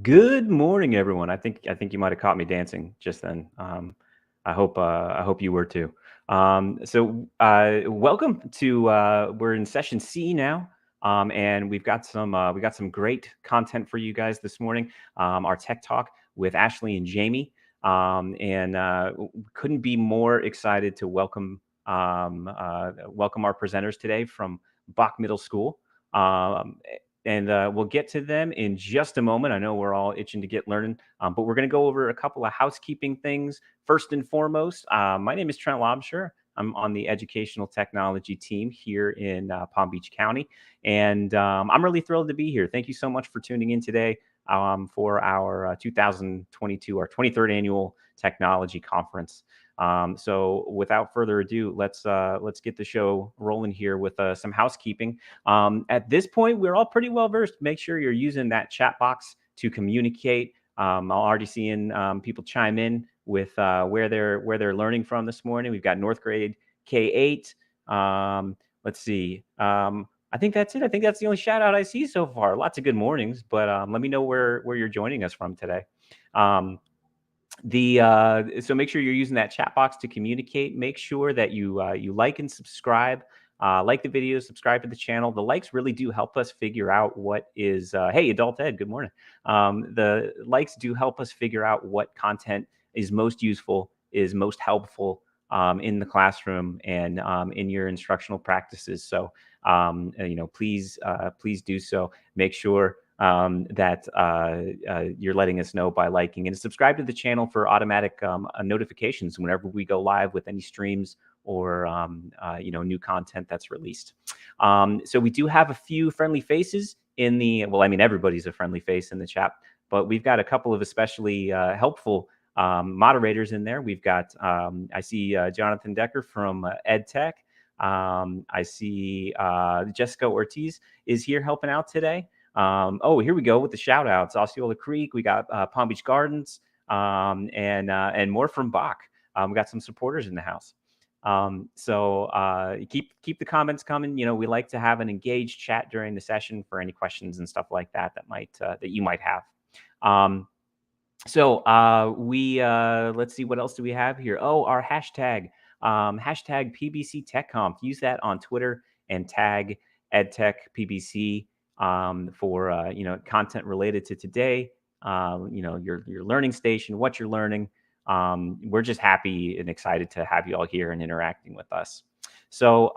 Good morning, everyone. I think you might have caught me dancing just then. I hope you were too. Welcome to we're in session C now, and we got some great content for you guys this morning. Our tech talk with Ashley and Jaimee, couldn't be more excited to welcome our presenters today from Bach Middle School. We'll get to them in just a moment. I know we're all itching to get learning, but we're going to go over a couple of housekeeping things. First and foremost, my name is Trent Lobsher. I'm on the educational technology team here in Palm Beach County, and I'm really thrilled to be here. Thank you so much for tuning in today for our 2022, our 23rd annual technology conference. So without further ado, let's get the show rolling here with some housekeeping. At this point, we're all pretty well versed. Make sure you're using that chat box to communicate. I'm already seeing people chime in with where they're learning from this morning. We've got North grade K8. Let's see. I think that's it. I think that's the only shout out I see so far. Lots of good mornings, but let me know where you're joining us from today. So make sure you're using that chat box to communicate. Make sure that you like and subscribe. Like the video, subscribe to the channel. The likes really do help us figure out what is. Hey, Adult Ed, good morning. The likes do help us figure out what content is most useful, is most helpful in the classroom and in your instructional practices. So please do so. Make sure that you're letting us know by liking, and subscribe to the channel for automatic notifications whenever we go live with any streams or new content that's released. So we do have a few friendly faces in the, well, I mean, everybody's a friendly face in the chat, but we've got a couple of especially helpful moderators in there. We've got, I see Jonathan Decker from EdTech. I see Jessica Ortiz is here helping out today. Here we go with the shout outs. Osceola Creek, we got Palm Beach Gardens, and more from Bach. We got some supporters in the house. Keep the comments coming. We like to have an engaged chat during the session for any questions and stuff like that that you might have. Let's see, what else do we have here? Oh, our hashtag PBC TechConf. Use that on Twitter and tag EdTech PBC for content related to today. Your learning station, what you're learning. We're just happy and excited to have you all here and interacting with us. So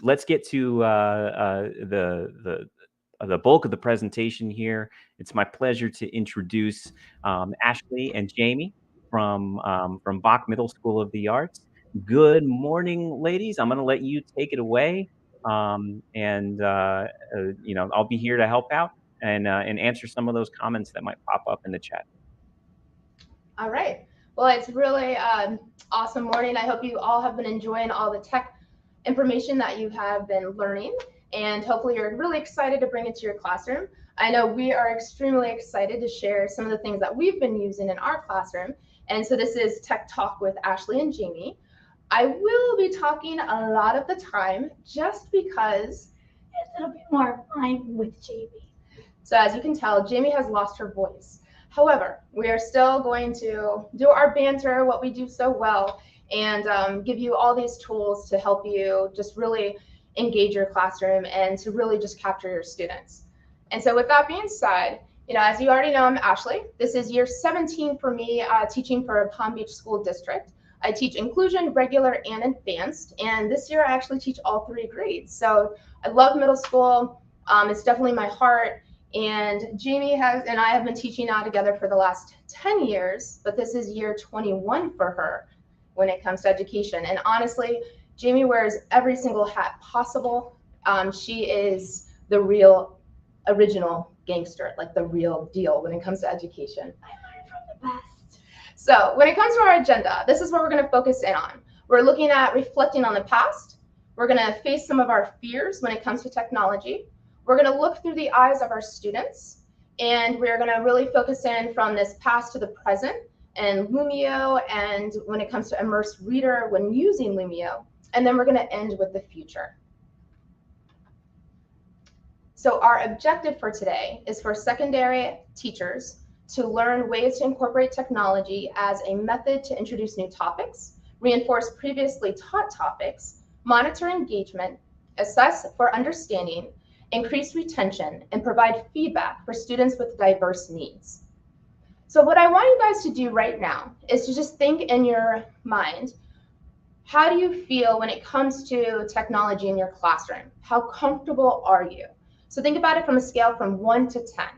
let's get to the bulk of the presentation here. It's my pleasure to introduce Ashley and Jaimee from Bach Middle School of the Arts. Good morning, ladies. I'm going to let you take it away, I'll be here to help out and answer some of those comments that might pop up in the chat. All right. Well, it's really awesome morning. I hope you all have been enjoying all the tech information that you have been learning, and hopefully you're really excited to bring it to your classroom. I know we are extremely excited to share some of the things that we've been using in our classroom. And so this is Tech Talk with Ashley and Jaimee. I will be talking a lot of the time just because it's a little bit more fun with Jaimee. So as you can tell, Jaimee has lost her voice. However, we are still going to do our banter, what we do so well, and give you all these tools to help you just really engage your classroom and to really just capture your students. And so with that being said, as you already know, I'm Ashley. This is year 17 for me teaching for a Palm Beach School District. I teach inclusion, regular, and advanced. And this year I actually teach all 3 grades. So I love middle school. It's definitely my heart. And Jaimee and I have been teaching now together for the last 10 years, but this is year 21 for her when it comes to education. And honestly, Jaimee wears every single hat possible. She is the real original gangster, like the real deal when it comes to education. I learned from the best. So when it comes to our agenda, this is what we're going to focus in on. We're looking at reflecting on the past. We're going to face some of our fears when it comes to technology. We're going to look through the eyes of our students, and we're going to really focus in from this past to the present and Lumio, and when it comes to immersed reader when using Lumio, and then we're going to end with the future. So our objective for today is for secondary teachers to learn ways to incorporate technology as a method to introduce new topics, reinforce previously taught topics, monitor engagement, assess for understanding, increase retention, and provide feedback for students with diverse needs. So what I want you guys to do right now is to just think in your mind, how do you feel when it comes to technology in your classroom? How comfortable are you? So think about it from a scale from 1 to 10. I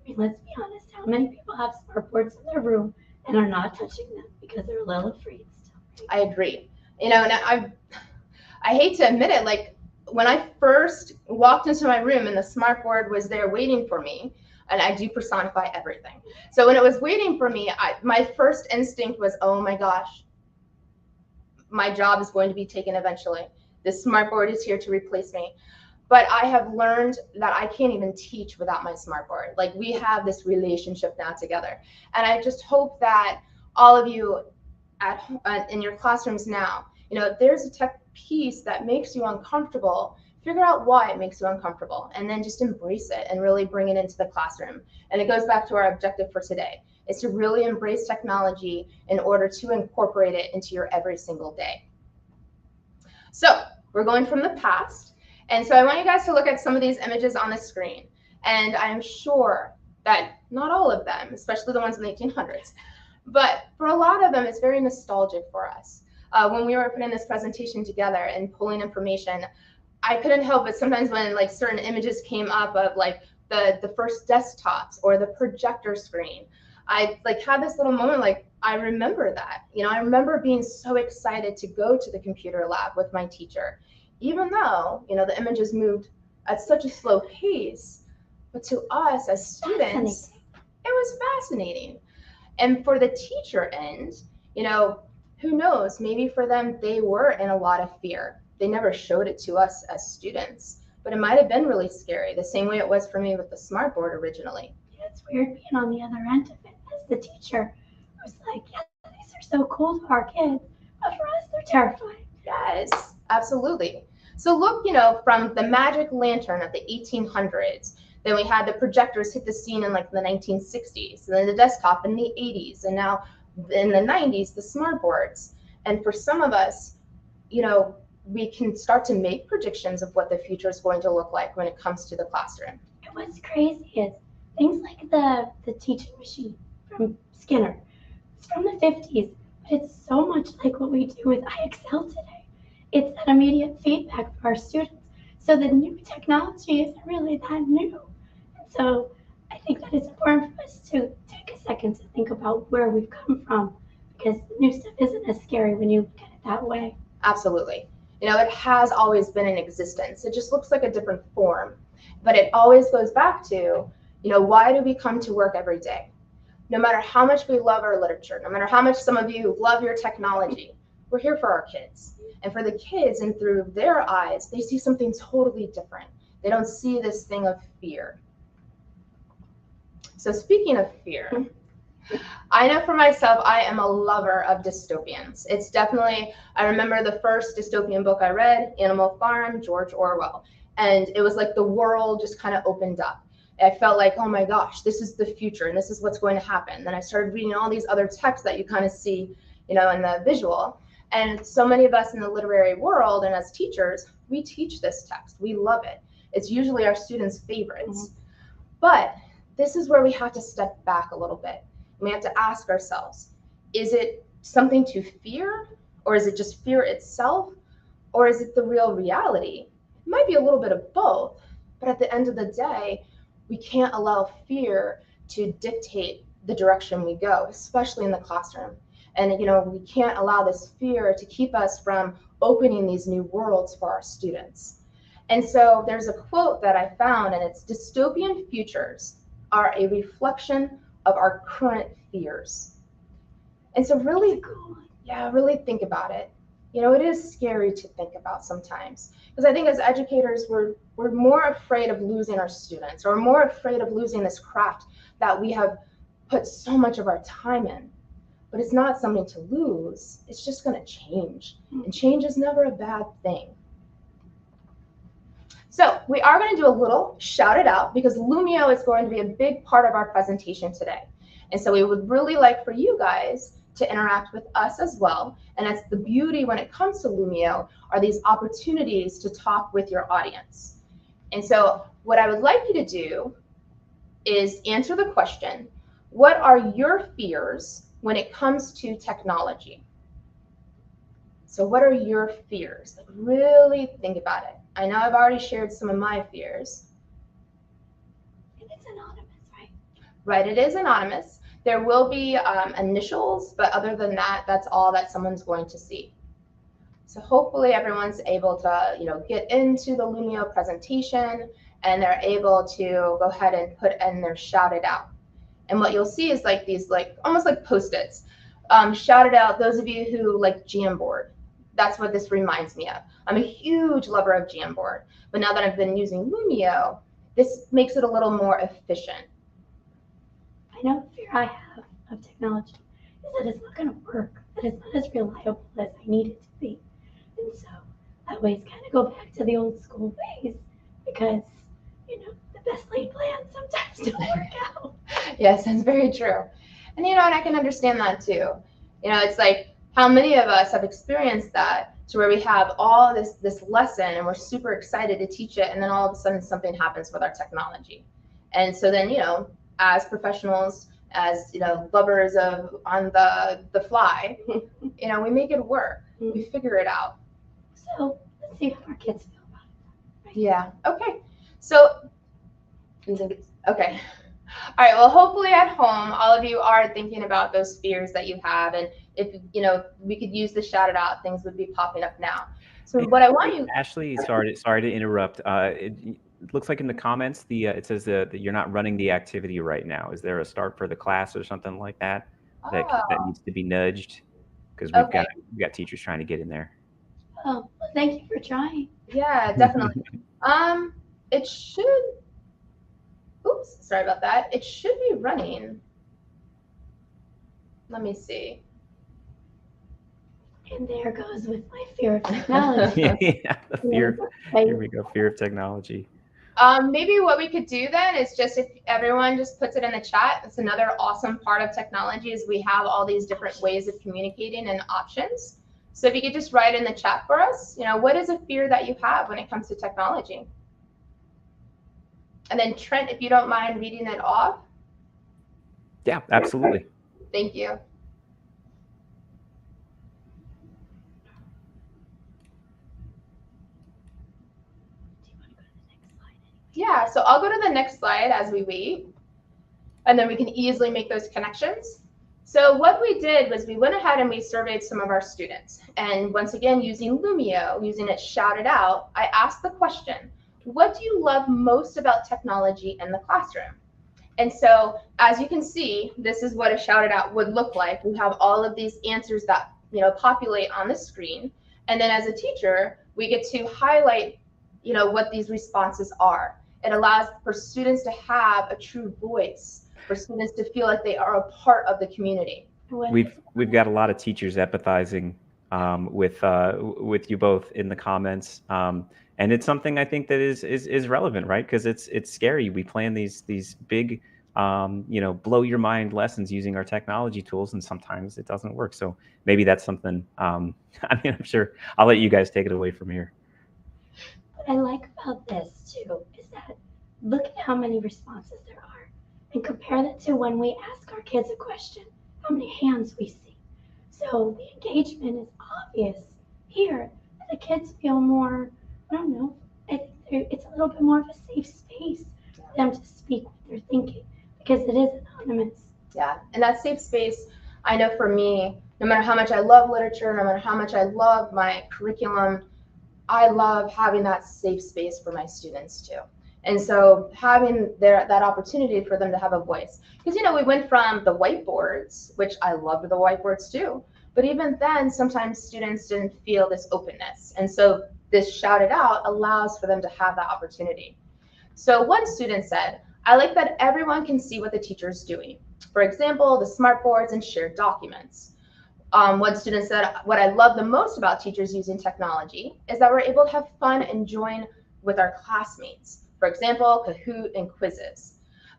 mean, let's be honest, how many people have smartboards in their room and are not touching them because they're a little afraid still? I agree. You know, and I hate to admit it, like when I first walked into my room and the smartboard was there waiting for me, and I do personify everything. So when it was waiting for me, my first instinct was, oh my gosh, my job is going to be taken eventually. This smartboard is here to replace me. But I have learned that I can't even teach without my smartboard. Like we have this relationship now together. And I just hope that all of you in your classrooms now, you know, if there's a tech piece that makes you uncomfortable, figure out why it makes you uncomfortable and then just embrace it and really bring it into the classroom. And it goes back to our objective for today, is to really embrace technology in order to incorporate it into your every single day. So we're going from the past. And so I want you guys to look at some of these images on the screen. And I'm sure that not all of them, especially the ones in the 1800s, but for a lot of them, it's very nostalgic for us. When we were putting this presentation together and pulling information, I couldn't help but sometimes when like certain images came up of like the first desktops or the projector screen, I like had this little moment like, I remember that. You know, I remember being so excited to go to the computer lab with my teacher, even though, you know, the images moved at such a slow pace, but to us as students, it was fascinating. And for the teacher end, you know, who knows, maybe for them, they were in a lot of fear. They never showed it to us as students, but it might have been really scary, the same way it was for me with the smartboard originally. Yeah, it's weird being on the other end of it as the teacher. I was like, yeah, these are so cool to our kids, but for us, they're terrifying. Yes, absolutely. So look, you know, from the magic lantern of the 1800s, then we had the projectors hit the scene in like the 1960s, and then the desktop in the 80s, and now in the 90s, the smartboards. And for some of us, you know, we can start to make predictions of what the future is going to look like when it comes to the classroom. And what's crazy is things like the teaching machine from Skinner. It's from the 50s, but it's so much like what we do with iExcel today. It's that immediate feedback for our students. So the new technology isn't really that new. And so I think that it's important for us to take a second to think about where we've come from, because the new stuff isn't as scary when you look at it that way. Absolutely. You know, it has always been in existence. It just looks like a different form. But it always goes back to, you know, why do we come to work every day? No matter how much we love our literature, no matter how much some of you love your technology, we're here for our kids. And for the kids, and through their eyes, they see something totally different. They don't see this thing of fear. So speaking of fear, I know for myself, I am a lover of dystopians. It's definitely, I remember the first dystopian book I read, Animal Farm, George Orwell. And it was like the world just kind of opened up. I felt like, oh my gosh, this is the future and this is what's going to happen. Then I started reading all these other texts that you kind of see, you know, in the visual. And so many of us in the literary world and as teachers, we teach this text. We love it. It's usually our students' favorites. But this is where we have to step back a little bit. We have to ask ourselves, is it something to fear, or is it just fear itself, or is it the real reality? It might be a little bit of both, but at the end of the day, we can't allow fear to dictate the direction we go, especially in the classroom. And we can't allow this fear to keep us from opening these new worlds for our students. And so there's a quote that I found, and it's dystopian futures are a reflection of our current fears. And so really, yeah, really think about it. It is scary to think about sometimes, because I think as educators, we're more afraid of losing our students, or more afraid of losing this craft that we have put so much of our time in. But it's not something to lose. It's just going to change. And change is never a bad thing. So we are going to do a little shout it out, because Lumio is going to be a big part of our presentation today. And so we would really like for you guys to interact with us as well. And that's the beauty when it comes to Lumio, are these opportunities to talk with your audience. And so what I would like you to do is answer the question, what are your fears when it comes to technology? So what are your fears? Like, really think about it. I know I've already shared some of my fears. And it's anonymous, right? Right, it is anonymous. There will be initials, but other than that, that's all that someone's going to see. So hopefully everyone's able to, get into the Lumio presentation, and they're able to go ahead and put in their shout it out. And what you'll see is like these, almost like Post-its. Shout it out, those of you who like Jamboard. That's what this reminds me of. I'm a huge lover of Jamboard, but now that I've been using Lumio, this makes it a little more efficient. I know the fear I have of technology is that it's not going to work, that it's not as reliable as I need it to be. And so I always kind of go back to the old school ways, because, the best laid plans sometimes don't work out. Yes, that's very true. And and I can understand that too. It's like, how many of us have experienced that, to where we have all this lesson and we're super excited to teach it, and then all of a sudden something happens with our technology. And so then, as professionals, as lovers of on the fly, we make it work. We figure it out. So let's see how our kids feel about it. Right? Yeah. Okay. So, okay. All right, well, hopefully at home, all of you are thinking about those fears that you have. And if, we could use the shout it out, things would be popping up now. So what I want you... Ashley, sorry to interrupt. It looks like in the comments, it says that you're not running the activity right now. Is there a start for the class or something like that that needs to be nudged? Because we've got teachers trying to get in there. Oh, well, thank you for trying. Yeah, definitely. It should... Oops, sorry about that. It should be running. Let me see. And there goes with my fear of technology. Yeah, the fear. Here we go, fear of technology. Maybe what we could do then is just, if everyone just puts it in the chat, it's another awesome part of technology is we have all these different ways of communicating and options. So if you could just write in the chat for us, what is a fear that you have when it comes to technology? And then Trent, if you don't mind reading it off. Yeah, absolutely. Thank you. Yeah, so I'll go to the next slide as we wait, and then we can easily make those connections. So what we did was we went ahead and we surveyed some of our students. And once again, using Lumio, using it Shout It Out, I asked the question, what do you love most about technology in the classroom? And so as you can see, this is what a Shout It Out would look like. We have all of these answers that populate on the screen. And then as a teacher, we get to highlight what these responses are. It allows for students to have a true voice, for students to feel like they are a part of the community. We've got a lot of teachers empathizing with you both in the comments, and it's something I think that is relevant, right? Because it's scary. We plan these big blow your mind lessons using our technology tools, and sometimes it doesn't work. So maybe that's something. I'm sure I'll let you guys take it away from here. What I like about this too is that look at how many responses there are, and compare that to when we ask our kids a question, how many hands we see. So the engagement is obvious here. The kids feel more, I don't know, I think it's a little bit more of a safe space for them to speak what they're thinking because it is anonymous. Yeah, and that safe space, I know for me, no matter how much I love literature, no matter how much I love my curriculum, I love having that safe space for my students too. And so having that opportunity for them to have a voice. Because, we went from the whiteboards, which I loved the whiteboards too, but even then, sometimes students didn't feel this openness. And so this shout it out allows for them to have that opportunity. So one student said, I like that everyone can see what the teacher is doing. For example, the smart boards and shared documents. One student said, what I love the most about teachers using technology is that we're able to have fun and join with our classmates. For example, Kahoot and quizzes.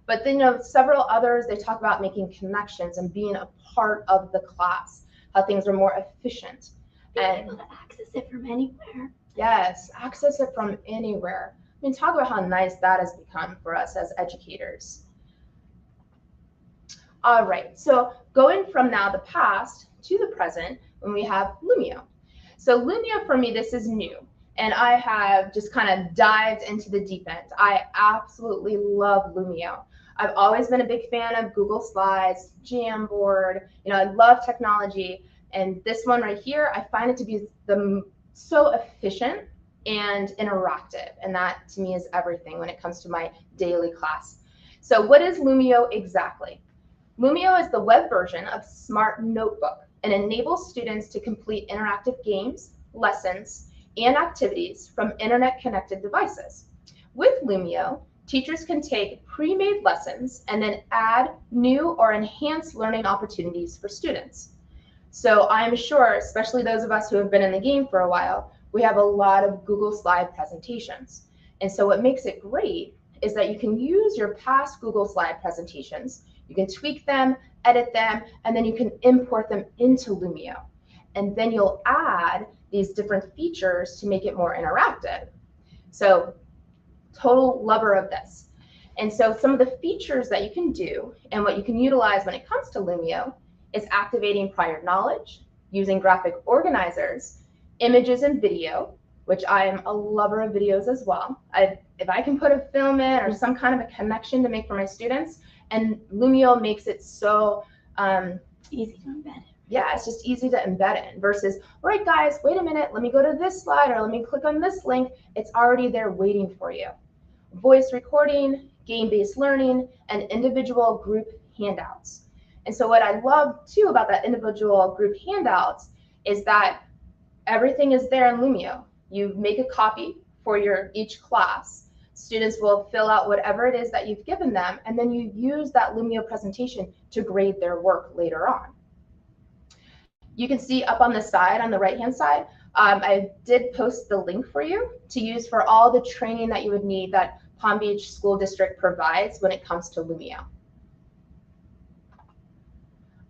But then, several others, they talk about making connections and being a part of the class, how things are more efficient. Being able to access it from anywhere. Yes, access it from anywhere. I mean, talk about how nice that has become for us as educators. All right, so going from now the past to the present, when we have Lumio. So Lumio, for me, this is new, and I have just kind of dived into the deep end. I absolutely love Lumio. I've always been a big fan of Google Slides, Jamboard. I love technology, and this one right here, I find it to be so efficient and interactive, and that to me is everything when it comes to my daily class. So what is Lumio exactly? Lumio is the web version of Smart Notebook and enables students to complete interactive games, lessons, and activities from internet-connected devices. With Lumio, teachers can take pre-made lessons and then add new or enhanced learning opportunities for students. So I'm sure, especially those of us who have been in the game for a while, we have a lot of Google Slide presentations. And so what makes it great is that you can use your past Google Slide presentations, you can tweak them, edit them, and then you can import them into Lumio. And then you'll add these different features to make it more interactive. So total lover of this. And so some of the features that you can do and what you can utilize when it comes to Lumio is activating prior knowledge, using graphic organizers, images and video, which I am a lover of videos as well. If I can put a film in or some kind of a connection to make for my students, and Lumio makes it so easy to embed it. Yeah, it's just easy to embed in versus, all right, guys, wait a minute, let me go to this slide or let me click on this link. It's already there waiting for you. Voice recording, game-based learning, and individual group handouts. And so what I love too about that individual group handouts is that everything is there in Lumio. You make a copy for each class. Students will fill out whatever it is that you've given them, and then you use that Lumio presentation to grade their work later on. You can see up on the side, on the right-hand side, I did post the link for you to use for all the training that you would need that Palm Beach School District provides when it comes to Lumio.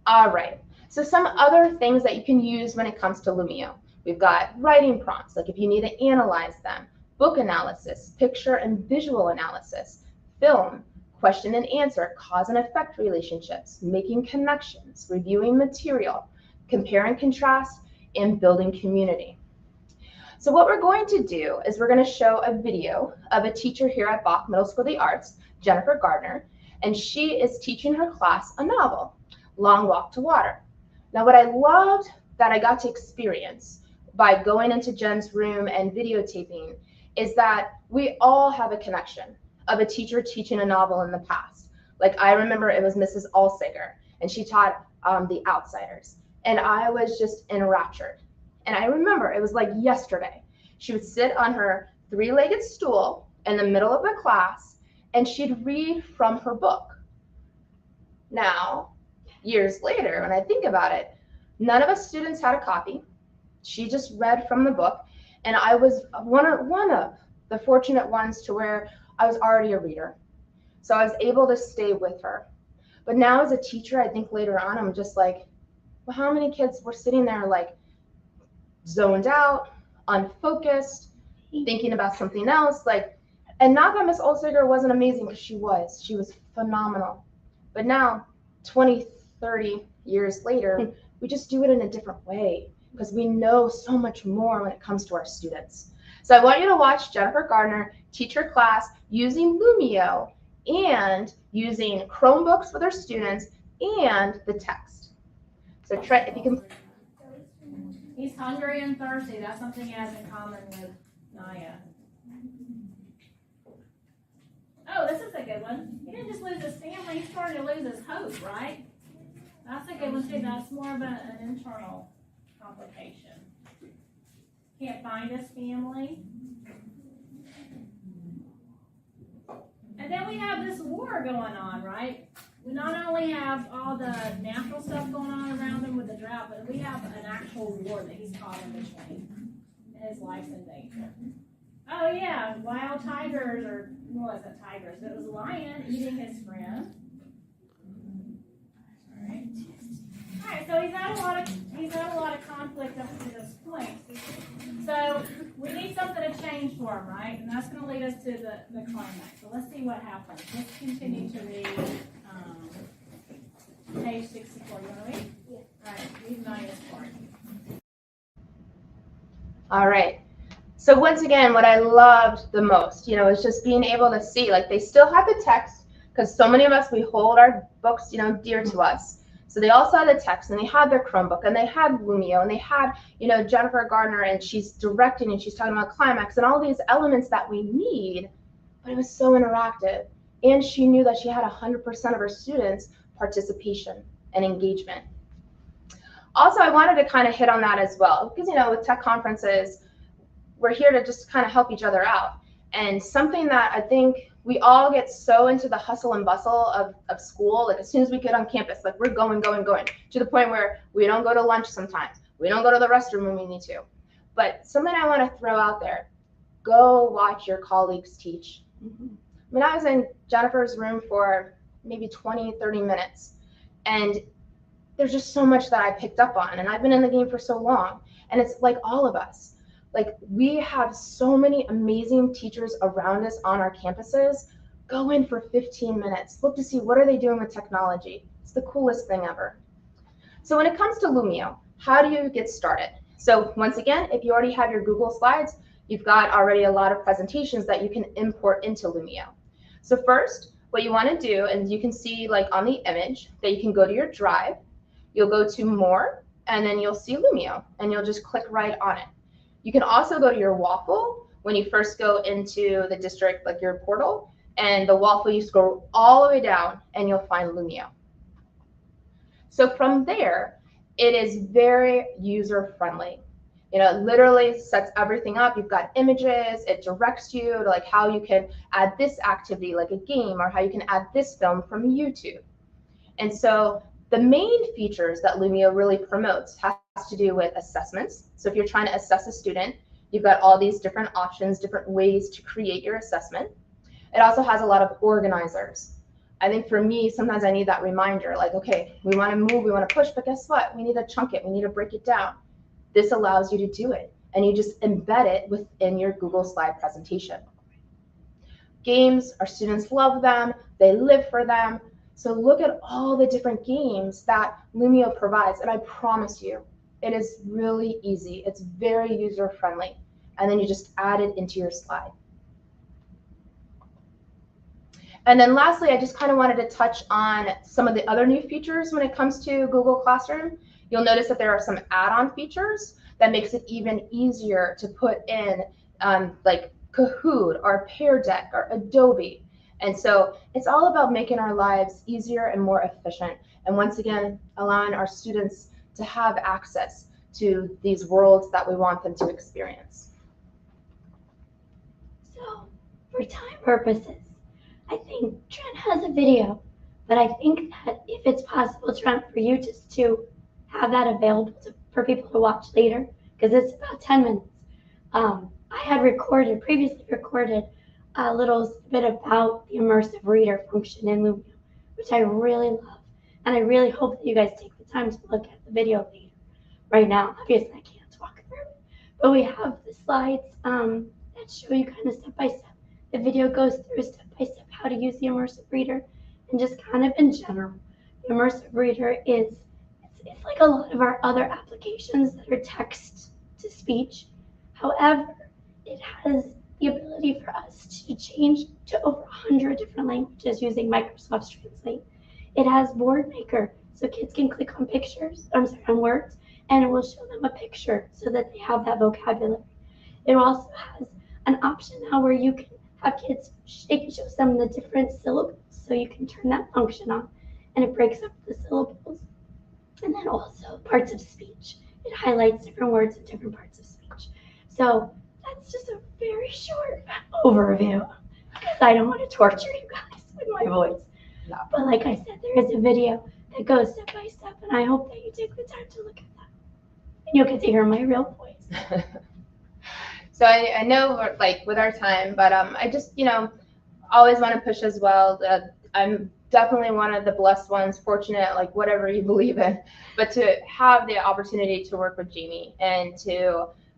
All right, so some other things that you can use when it comes to Lumio. We've got writing prompts, like if you need to analyze them, book analysis, picture and visual analysis, film, question and answer, cause and effect relationships, making connections, reviewing material, compare and contrast, and building community. So what we're going to do is we're going to show a video of a teacher here at Bach Middle School of the Arts, Jennifer Gardner, and she is teaching her class a novel, Long Walk to Water. Now what I loved that I got to experience by going into Jen's room and videotaping is that we all have a connection of a teacher teaching a novel in the past. Like I remember it was Mrs. Alsager, and she taught The Outsiders. And I was just enraptured. And I remember it was like yesterday. She would sit on her three-legged stool in the middle of the class, and she'd read from her book. Now, years later, when I think about it, none of us students had a copy. She just read from the book, and I was one of the fortunate ones to where I was already a reader. So I was able to stay with her. But now as a teacher, I think later on, I'm just like, well, how many kids were sitting there like zoned out, unfocused, thinking about something else? Like, and not that Miss Olsager wasn't amazing, because she was phenomenal. But now, 20, 30 years later, We just do it in a different way because we know so much more when it comes to our students. So I want you to watch Jennifer Gardner teach her class using Lumio and using Chromebooks with her students and the text. So try, if you can. He's hungry and thirsty. That's something he has in common with Naya. Oh, this is a good one. He didn't just lose his family, he's starting to lose his hope, right? That's a good one too. That's more of an internal complication. Can't find his family. And then we have this war going on, right? We not only have all the natural stuff going on around him with the drought, but we have an actual war that he's caught in between. And his life's in danger. Oh yeah, wild tigers, or well, it wasn't tigers, but it was a lion eating his friend. Alright. Alright, so he's had a lot of conflict up to this point. So we need something to change for him, right? And that's going to lead us to the climax. So let's see what happens. Let's continue to read page 64. You want to read? Yeah. All right, read Naya's part. All right. So once again, what I loved the most, is just being able to see, like, they still have the text, because so many of us, we hold our books, dear to us. So they all saw the text, and they had their Chromebook, and they had Lumio, and they had, Jennifer Gardner, and she's directing, and she's talking about climax, and all these elements that we need, but it was so interactive. And she knew that she had 100% of her students' participation and engagement. Also, I wanted to kind of hit on that as well, because, with tech conferences, we're here to just kind of help each other out. And something that I think we all get so into the hustle and bustle of school, like as soon as we get on campus, like we're going, to the point where we don't go to lunch sometimes. We don't go to the restroom when we need to. But something I want to throw out there, go watch your colleagues teach. I mean, I was in Jennifer's room for maybe 20, 30 minutes, and there's just so much that I picked up on, and I've been in the game for so long, and it's like all of us. Like, we have so many amazing teachers around us on our campuses. Go in for 15 minutes. Look to see what are they doing with technology. It's the coolest thing ever. So when it comes to Lumio, how do you get started? So once again, if you already have your Google Slides, you've got already a lot of presentations that you can import into Lumio. So first, what you want to do, and you can see like on the image, that you can go to your drive, you'll go to more, and then you'll see Lumio, and you'll just click right on it. You can also go to your waffle when you first go into the district, like your portal, and the waffle, you scroll all the way down and you'll find Lumio. So from there, it is very user-friendly. It literally sets everything up. You've got images, it directs you to like how you can add this activity like a game, or how you can add this film from YouTube. And so the main features that Lumio really promotes has to do with assessments. So if you're trying to assess a student, you've got all these different options, different ways to create your assessment. It also has a lot of organizers. I think for me, sometimes I need that reminder, like, okay, we want to move, we want to push, but guess what? We need to chunk it, we need to break it down. This allows you to do it, and you just embed it within your Google Slide presentation. Games, our students love them, they live for them. So look at all the different games that Lumio provides, and I promise you, it is really easy. It's very user-friendly, and then you just add it into your slide. And then lastly, I just kind of wanted to touch on some of the other new features when it comes to Google Classroom. You'll notice that there are some add-on features that makes it even easier to put in like Kahoot or Pear Deck or Adobe. And so it's all about making our lives easier and more efficient. And once again, allowing our students to have access to these worlds that we want them to experience. So for time purposes, I think Trent has a video, but I think that if it's possible, Trent, for you just to have that available for people to watch later, because it's about 10 minutes. I had previously recorded a little bit about the immersive reader function in Lumio, which I really love. And I really hope that you guys take the time to look at the video later. Right now, obviously I can't walk through it, but we have the slides that show you kind of step by step. The video goes through step by step how to use the immersive reader, and just kind of in general. The immersive reader it's It's like a lot of our other applications that are text to speech. However, it has the ability for us to change to over 100 different languages using Microsoft Translate. It has Word Maker, so kids can click on on words, and it will show them a picture so that they have that vocabulary. It also has an option now where you can have kids, it shows them the different syllables, so you can turn that function on, and it breaks up the syllables. And then also parts of speech. It highlights different words in different parts of speech. So that's just a very short overview because I don't want to torture you guys with my voice. No. But like I said, there is a video that goes step by step, and I hope that you take the time to look at that. And you'll get to hear my real voice. So I know we're, like, with our time, but I just, always want to push as well that I'm definitely one of the blessed ones, fortunate, like whatever you believe in, but to have the opportunity to work with Jaimee and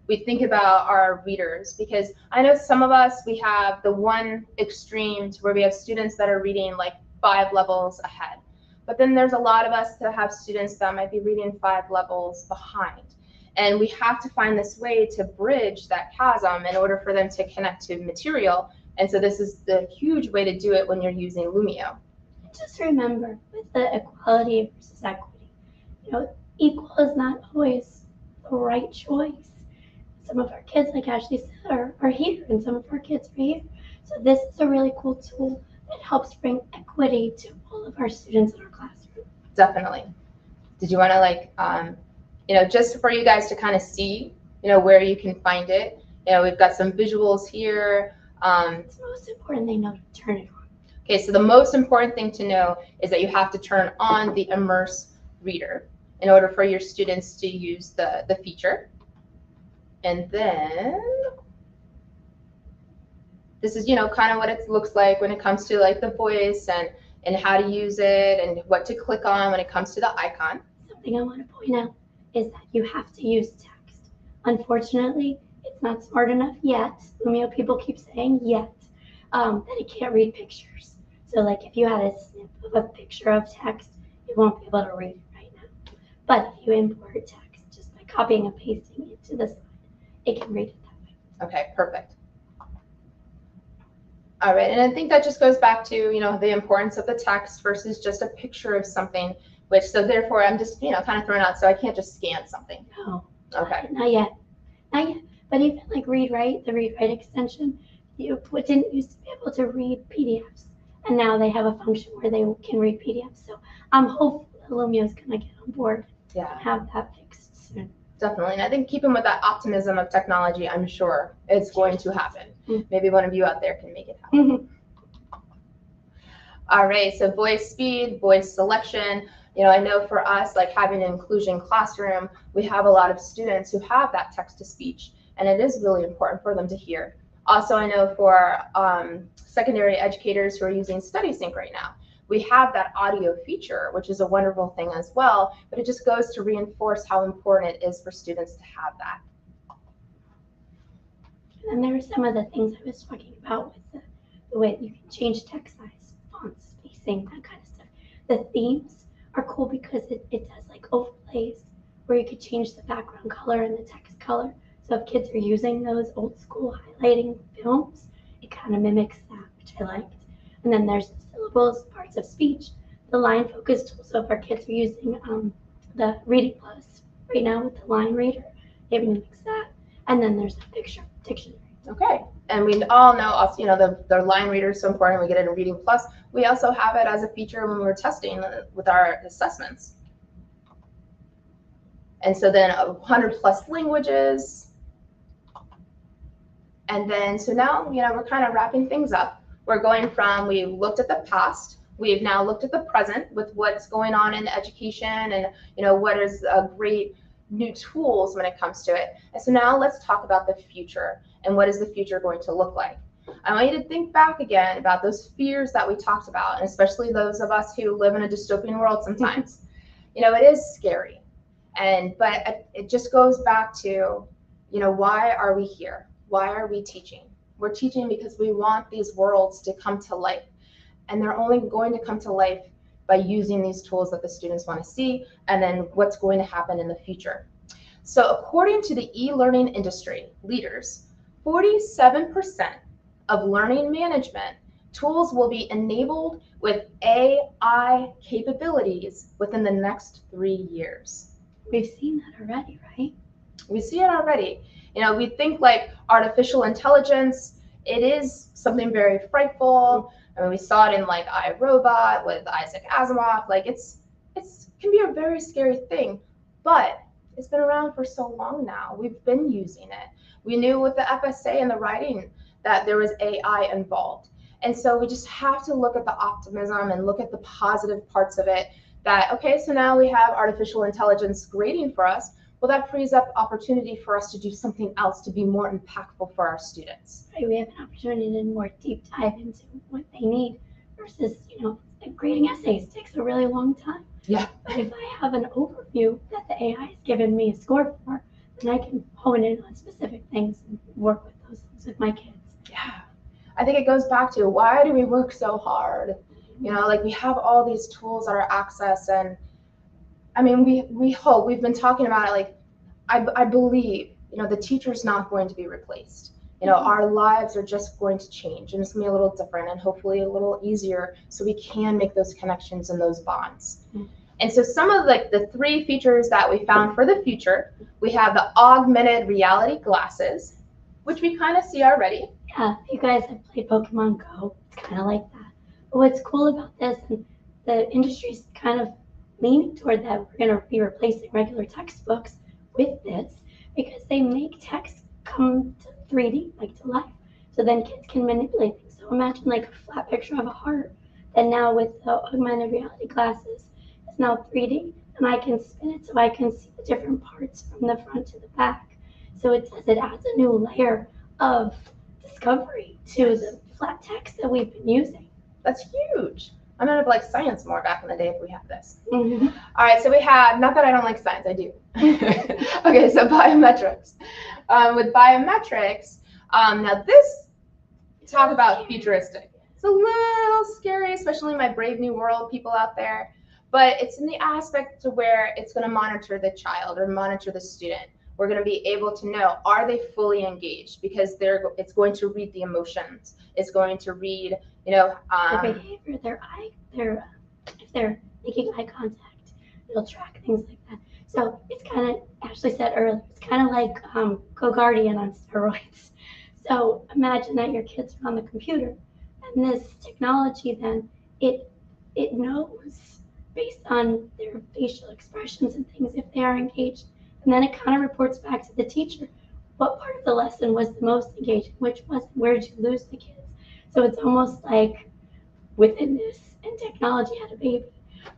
we think about our readers, because I know some of us, we have the one extreme to where we have students that are reading like 5 levels ahead. But then there's a lot of us that have students that might be reading 5 levels behind. And we have to find this way to bridge that chasm in order for them to connect to material. And so this is the huge way to do it when you're using Lumio. Just remember, with the equality versus equity, equal is not always the right choice. Some of our kids, like Ashley said, are here, and some of our kids are here. So this is a really cool tool that helps bring equity to all of our students in our classroom. Definitely. Did you want to just for you guys to kind of see, where you can find it? We've got some visuals here. It's the most important thing to turn it on. Okay, so the most important thing to know is that you have to turn on the Immerse Reader in order for your students to use the feature. And then this is, kind of what it looks like when it comes to like the voice and how to use it and what to click on when it comes to the icon. Something I want to point out is that you have to use text. Unfortunately, it's not smart enough yet. People keep saying yet, that it can't read pictures. So like if you had a snip of a picture of text, it won't be able to read it right now. But if you import text just by copying and pasting it to the slide, it can read it that way. Okay, perfect. All right, and I think that just goes back to, the importance of the text versus just a picture of something, which, so therefore I'm just, kind of thrown out, so I can't just scan something. No. Okay. Not yet. Not yet. But even like ReadWrite, the ReadWrite extension, you didn't used to be able to read PDFs. And now they have a function where they can read PDFs. So I'm hopeful that Lumio is going to get on board and have that fixed soon. Definitely. And I think keeping with that optimism of technology, I'm sure it's going to happen. Maybe one of you out there can make it happen. All right. So voice speed, voice selection. I know for us, like having an inclusion classroom, we have a lot of students who have that text to speech, and it is really important for them to hear. Also, I know for secondary educators who are using StudySync right now, we have that audio feature, which is a wonderful thing as well, but it just goes to reinforce how important it is for students to have that. And there were some of the things I was talking about with the way you can change text size, font spacing, that kind of stuff. The themes are cool because it does like overlays where you could change the background color and the text color. So if kids are using those old school highlighting films, it kind of mimics that, which I liked. And then there's the syllables, parts of speech, the line focus tool. So if our kids are using the Reading Plus right now with the line reader, it mimics that. And then there's the picture dictionary. Okay. And we all know also, the line reader is so important. We get it in Reading Plus. We also have it as a feature when we were testing with our assessments. And so then 100+ languages. And then, so now, we're kind of wrapping things up. We're going from, we looked at the past, we've now looked at the present with what's going on in education and, what is great new tools when it comes to it. And so now let's talk about the future and what is the future going to look like. I want you to think back again about those fears that we talked about, and especially those of us who live in a dystopian world sometimes. It is scary. But it just goes back to, why are we here? Why are we teaching? We're teaching because we want these worlds to come to life. And they're only going to come to life by using these tools that the students want to see, and then what's going to happen in the future. So according to the e-learning industry leaders, 47% of learning management tools will be enabled with AI capabilities within the next 3 years. We've seen that already, right? We see it already. We think like artificial intelligence, it is something very frightful. I mean, we saw it in like iRobot with Isaac Asimov. Like it can be a very scary thing, but it's been around for so long now. We've been using it. We knew with the FSA and the writing that there was AI involved. And so we just have to look at the optimism and look at the positive parts of it, that, okay, so now we have artificial intelligence grading for us. Well, that frees up opportunity for us to do something else to be more impactful for our students. Right, we have an opportunity to more deep dive into what they need versus, grading essays takes a really long time. Yeah. But if I have an overview that the AI has given me a score for, then I can hone in on specific things and work with those things with my kids. Yeah. I think it goes back to, why do we work so hard? Like we have all these tools at our access, and I mean, we hope, we've been talking about it, like I believe, the teacher's not going to be replaced. Our lives are just going to change, and it's gonna be a little different and hopefully a little easier, so we can make those connections and those bonds. And so some of the 3 features that we found for the future, we have the augmented reality glasses, which we kind of see already. Yeah, if you guys have played Pokemon Go, it's kind of like that. But what's cool about this, and the industry's kind of leaning toward that, we're going to be replacing regular textbooks with this, because they make text come to 3D, like to life. So then kids can manipulate things. So imagine like a flat picture of a heart, and now with the augmented reality glasses, it's now 3D, and I can spin it so I can see the different parts from the front to the back. So it adds a new layer of discovery to the flat text that we've been using. That's huge. I'm gonna like science more back in the day if we have this. Mm-hmm. All right, so we have, not that I don't like science, I do. Okay, so biometrics. With biometrics, now this, talk about futuristic. It's a little scary, especially my Brave New World people out there, but it's in the aspect to where it's gonna monitor the child or monitor the student. We're going to be able to know, are they fully engaged? Because it's going to read the emotions. It's going to read, their behavior, if they're making eye contact, it'll track things like that. So it's kind of, Ashley said earlier, it's kind of like Go Guardian on steroids. So imagine that your kids are on the computer, and this technology then, it knows based on their facial expressions and things if they are engaged. And then it kind of reports back to the teacher what part of the lesson was the most engaging, which wasn't, where did you lose the kids? So it's almost like within this, and technology had a baby.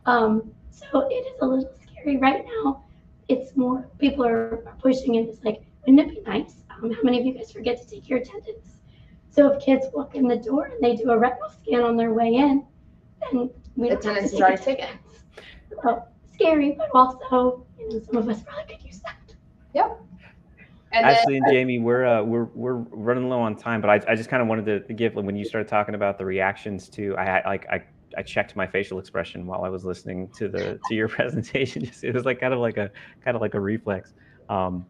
So it is a little scary right now. It's more, people are pushing it. It's like, wouldn't it be nice? How many of you guys forget to take your attendance? So if kids walk in the door and they do a retinal scan on their way in, then we don't attendance have is to already take taken. So scary, but also, some of us probably could use that. Yep. And Ashley and Jaimee, we're running low on time, but I just kind of wanted to give, when you started talking about the reactions to, I checked my facial expression while I was listening to your presentation. It was like kind of like a reflex. But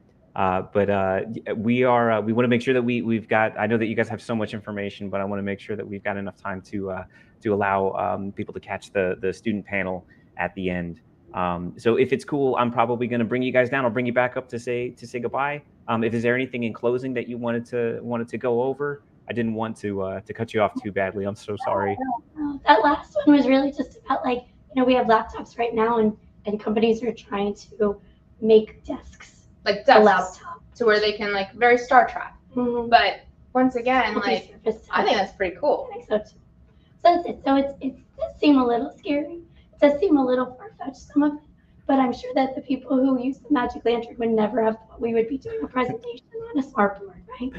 we want to make sure that we've got, I know that you guys have so much information, but I want to make sure that we've got enough time to allow people to catch the student panel at the end. So if it's cool, I'm probably going to bring you guys down. I'll bring you back up to say goodbye. Is there anything in closing that you wanted to go over? I didn't want to cut you off too badly. I'm so sorry. No. That last one was really just about we have laptops right now, and companies are trying to make desks like a desks laptop to where they can very Star Trek. Mm-hmm. But once again, Multi-surface I think that's pretty cool. I think so too. So that's it. So it does seem a little scary. It does seem a little far-fetched, some of it, but I'm sure that the people who use the Magic Lantern would never have thought we would be doing a presentation on a smartboard, right?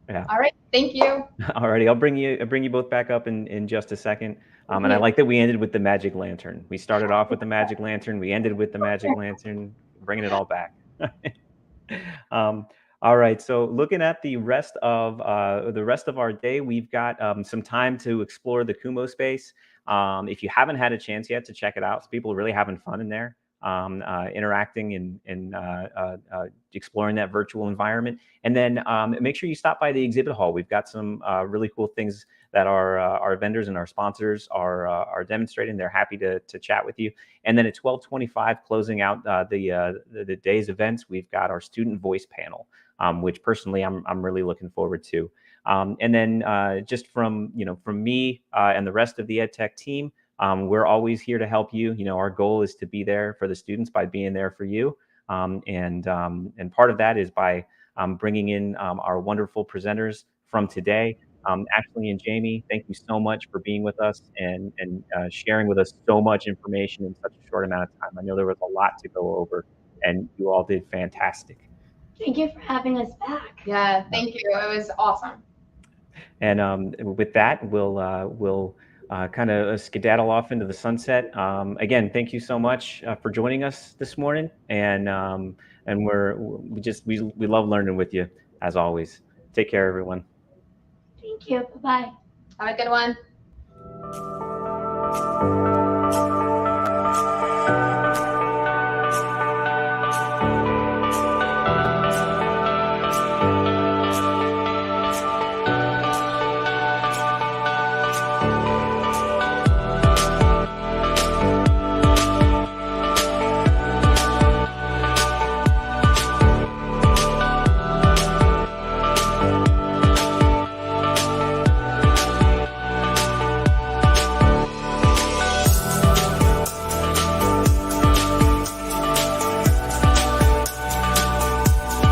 Yeah. All right. Thank you. All righty. I'll bring you both back up in just a second. And I like that we ended with the Magic Lantern. We started off with the Magic Lantern. We ended with the Magic Lantern, bringing it all back. All right. So looking at the rest of our day, we've got some time to explore the Kumo space. If you haven't had a chance yet to check it out, people are really having fun in there, interacting and exploring that virtual environment. And then make sure you stop by the exhibit hall. We've got some really cool things that our vendors and our sponsors are demonstrating. They're happy to chat with you. And then at 12:25, closing out the day's events, we've got our student voice panel, which personally I'm really looking forward to. And then just from me and the rest of the EdTech team, we're always here to help you. Our goal is to be there for the students by being there for you. And part of that is by bringing in our wonderful presenters from today. Ashley and Jaimee, thank you so much for being with us and sharing with us so much information in such a short amount of time. I know there was a lot to go over, and you all did fantastic. Thank you for having us back. Yeah, thank you. It was awesome. And with that, we'll kind of skedaddle off into the sunset. Again, thank you so much for joining us this morning, and we love learning with you as always. Take care, everyone. Thank you. Bye-bye. Have a good one.